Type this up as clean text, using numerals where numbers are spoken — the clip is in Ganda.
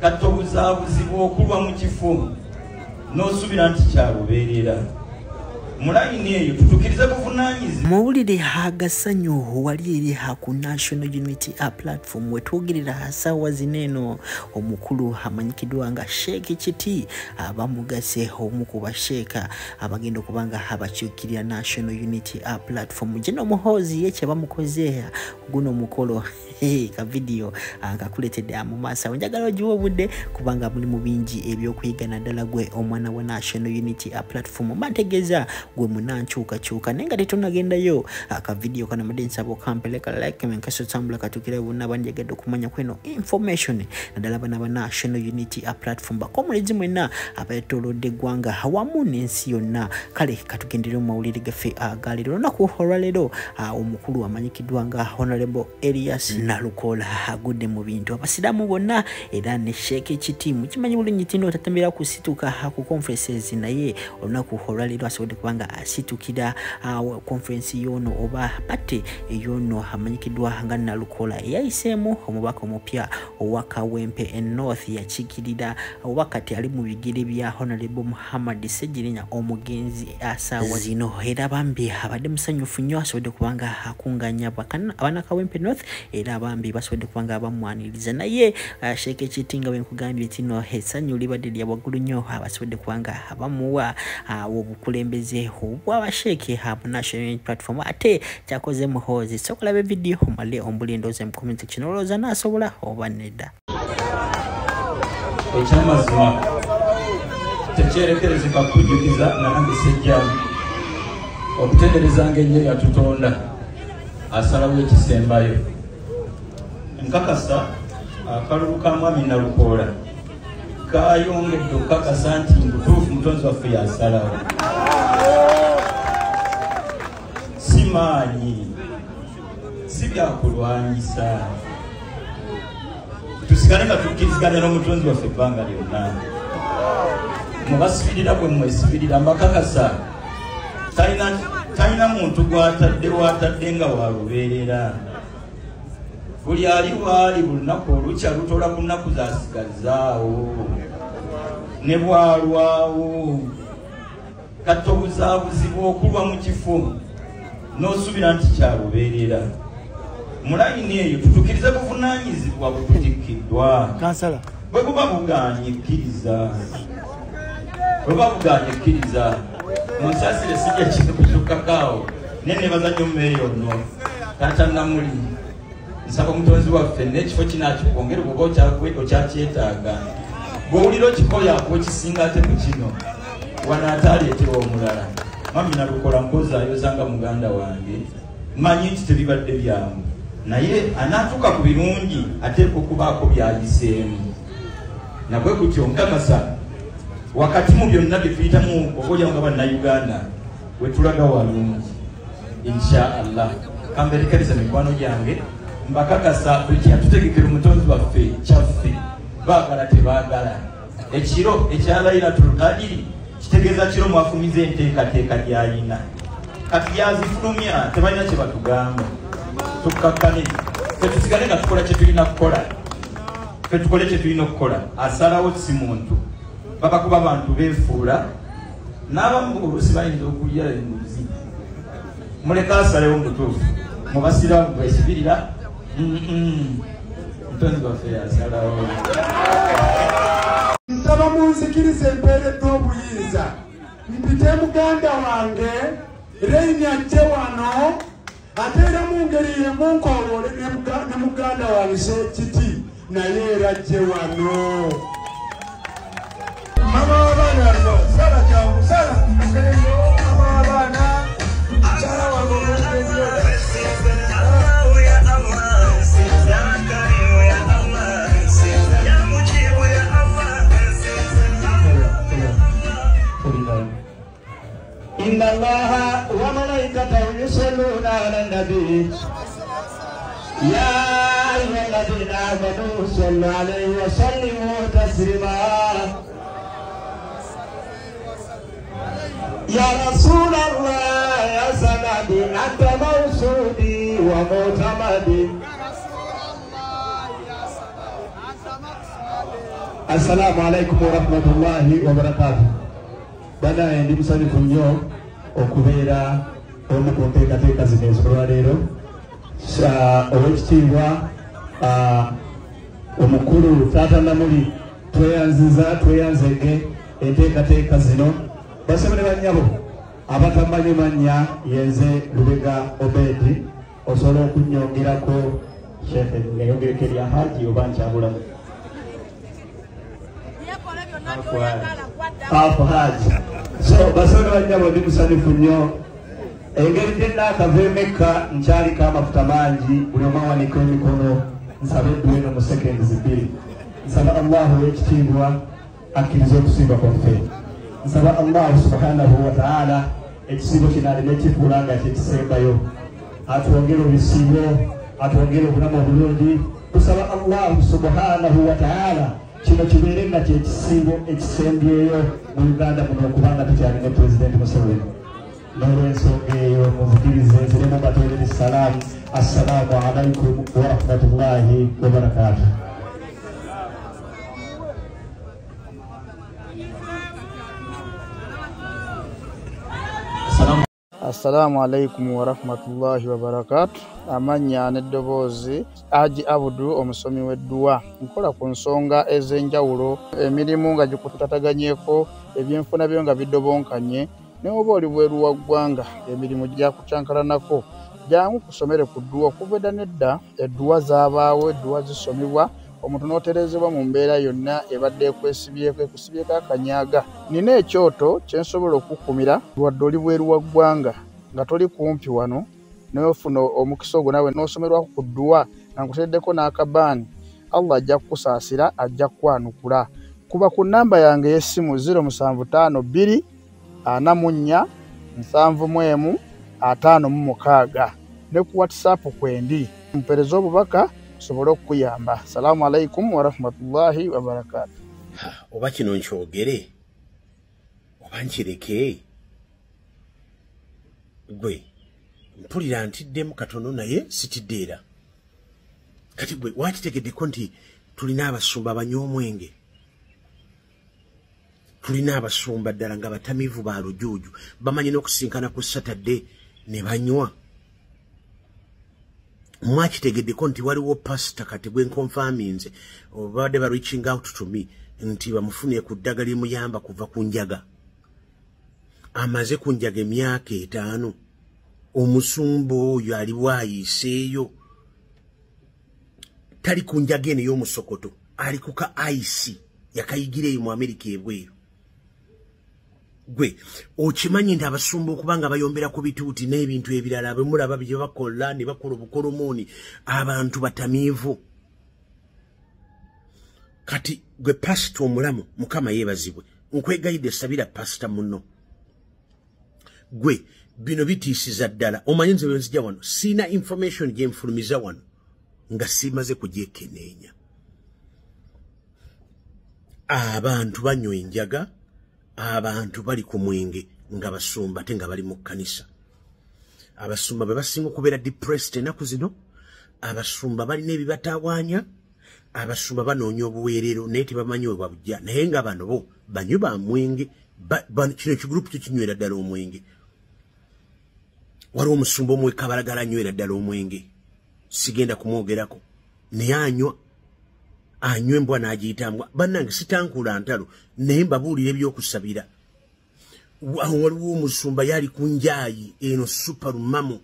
katobuzabuzibu okulwa mu kifo n'osubira nti kyalubeerera mulayini eyo tutukirize buvunaanyizibwa. Mawulire hagasanyo wali eri ku National Unity Platform wetwogerera sawa zineno omukulu amanyikidwa nga Sheikh Kiti abamugase omu ku basheeka abagenda okubanga abakyukirira National Unity Platform jeno muhozi yeche bamukoze guno mukolo ka video akakuletedde mu masa njagala ojiwo budde kubanga muli mu bingi ebyokwigana ddala gwe omwana wa National Unity Platform mategeza gwe munanchuka nenga tetunagendayo aka video kana madensa bo kampeleka like menkaso tambula katukire bonna banjegedde okumanya kweno information nadala bana ba National Unity Platform bakomulezi mwena abayetolodde gwanga hawamu n'ensi yonna kale katugendere mu mawulire gafe agaliro nakuholwalero omukulu amanyikidwa nga Honorable Elias Nalukola agudde mu bintu abasidamu bonna era ne Sheikh Kiti mukimanyi bulungi tino tatambira kusituka ku conferences naye olunakuholwalero asobodde kubanga asitukira conference yono oba pate yono amanyikidwa nga Nalukola yaisemu omubaka omupya owakawempe North yakikirira wakati ali mu bigere bya Honorable Muhammad Sejirinya omugenzi asawa zino era bambi abadde musanyufu nnyo asobodde kubanga akunganya abana kawempe North era abambi basobodde kubanga abamwaniriza naye Sheikh Kiti nga wenkugambye tino esanyu libadde lya waggulu nnyo abasobodde kubanga abamuwa obukulembeze obw'abasheeke mu National Unity Platform ate kyakoze muhozi sokulaba video male ombulindoze mu comment section oloza nasobola oba nedda ekyamazima tekyerekerezeka kujjukiza nange sejja okutendereza ng'ennyo yatutonda asalawo ekisembayo nkakasa akalulu ka mwami Nalukola kayongedde okukakasa nti mutuufu mutonzi waffe yasalawo simanyi si byakulwanyisa tusigale nga tukkiriziganya n'omutonzi waffe ebbanga lyonna mubasibirira bwe mwesibirira mbakakasa talina muntu gwatadde nga walubeerera buli ali waali buli lunaku olukya lutola ku nnaku zasigazaawo ne bwalwawo kati obuzaabuzibwa okulwa mu kifo n'osubira nti kyalubeerera mulayini eyo tutukirize buvunaanyizibwa bwetutikkiddwa bwe buba buganye kkiriza munsasire sijja kikutukkakaawo naye nebaza nnyo mmeeri onno taata namuli nsaba omutonzi waffe n'ekifo kinakikwongera bwoba okyakyetaaga bw'owulira okikoyaako okisinga ate ku kino wanaataleetera omulala mami Nalukola mpozayoza nga muganda wange manyi nti tebibadde byamu naye anaatuuka ku birungi ateeka okubaako byayiseemu nabwe kutyo nkakasa wakati mu byonna bye tuyitamu obaolyawo nga bannayuganda wetulaga walungi insha Allah kamberekereza mikwano gyange mbakakasa buli kyatutegekera omutonzi waffe kyaffe baagala tebaagala ekiro ekya Laylatul Qadr kitegeeza kiro mwafumiza enteekateeka gy'alina kati yazifulumya tebalina kye batugamba tukkakkane fetusigale nga tukola kye tulina kukola fetukole kye tulina okukola asalawo si muntu babakuba abantu beefuula n'abamu oluusi bayinza okulya enguzi muleka asalewo mutuufu mubasiraamu bwesibirira mutonzi waffe yasalawo nsaba munzikirize empeereddwa obuyinza mpite muganda wange Reini ajje wano ate era mu ngeri yemunkoolole ne muganda wange Sheikh Kiti naye era ajje wano mama w'abaana alino sala kyangu sala mama w'abaana sala wange إن الله وملائكته يصلون على النبي يا أيها الذين آمنوا صلوا عليه وسلموا تسليما يا رسول الله يا سندي أنت موصولي ومعتمدي Assalamu alaikum wa rahmatullahi wa barakatuh. Bana ndi musanifu nnyo okubeera omu ku nteekateeka zino ez'olwaleero. Owekitiibwa omukulu Taata Namuli tweyanzege enteekateeka zino. Basebole bannyabo abatamanyi mannya yenze Lubega Obedi osobola okunnyongerako Sheikh ngayongereko erya Haji oba nkyabulamu Haji. So basebole bannyabo ndi musanifu nnyo engeri gyennaakaveemeka nkyaliko amafuta mangi buli omu awanika emikono nsaba edduweno mu sekendi zibiri. Nsaba Allahu ow'ekitiibwa akkiriza okusiiba kwaffe. Nsaba Allah subhanahu wa ta'ala ekisibo kino aleme kifuula nga kyekisembayo. Atwongere ebisibo, atwongere obulamu obulungi. Tusaba Allah subhanahu wa ta'ala kino kibeere nga kyekisibo ekisembyeyo mu Uganda muno okubanga tukyalina Pulezidenti Museveni. N'olw'ensonga eyo muzikirize nziremu mbatoolera essalaamu. Assalaamu alaikum wa rahmatullahi wa barakatuh. Assalamu alaikum wa rahmatullahi wa barakatuh. Amanya n'eddoboozi Haji Abudu omusomi w'edduwa. Nkola ku nsonga ez'enjawulo, emirimu nga gikutataganyeko, ebyenfuna byo nga bidobonkanye, ne oba oli bweru wa ggwanga emirimu gyakucankalanako. Jangu kusomere ku dduwa. Okuva edda n'edda edduwa zaabaawo, edduwa zisomibwa, omuntu n'oterezebwa mu mbeera yonna ebadde ekwesibyeko akanyaaga. Nina ekyoto kye nsobola okukumira wadde oli bweru wa ggwanga nga toli kumpi wano n'ofuna omukisa ogwo nawe n'osomerwako ku dduwa nga nkuteddeko n'akabaani. Allah ajja kukusaasira, ajja kukwanukula. Kuba ku nnamba yange y'essimu 075 44 71 56 ne ku WhatsApp kwendi mpereza obubaka sobolo kuyamba. Assalamu alaikum wa rahmatullahi wa barakatuh. Oba kino nkyogere oba nkireke gwe mpulira ntiddemu katono naye sitiddeera. Kati gwe wakitegeddeko nti tulina abasumba banywa omwenge, tulina abasumba ddala nga batamiivu ba lujuuju bamanyi n'okusinkana ku Saturday ne banywa. Mwakitegeddeko nti waliwo pastor kati gwe nkonfaminze obadde ba reaching out to me nti bamufuniye ku ddagala limuyamba kuva ku njaga. Amaze ku njaga emyaka 5. Omusumba oyo ali bwayiseeyo tali ku njaga eno y'omusokoto, ali ku ka ice yakayigireyo mu Amerika ebweru. Gwe okimanyi nti abasumba okubanga bayombera ku bituuti n'ebintu ebirala bemulaba bye bakola ne bakola obukolomooni abantu batamiivu. Kati gwe pasita omulamu Mukama yeebazibwe nkwegayidde sabira pasita muno. Gwe bino bitiisiza ddala. Omanyi nze bwenzija wano sina information gye nfulumiza wano nga simaze kugyekeneenya. Abantu banywa enjaga, abantu bali ku mwenge nga basumba ate nga bali mu kkanisa. Abasumba be basinga okubeera depressed ennaku zino. Abasumba balina ebibatawaanya. Abasumba banoonya obuweerero naye tebamanyi we babujja. Naye nga bano bo banywi ba mwenge. Kino ekigurupu kyo kinywera ddala omwenge. Waliwo omusumba omwe Kabalagala anywera ddala omwenge. Sigenda kumwogerako. Naye anywa embwa n'agiyitambwa. Bannange sitankula ntalo naye mbabuulira ebyokusabira. Waliwo omusumba yali ku njaayi eno Supermamu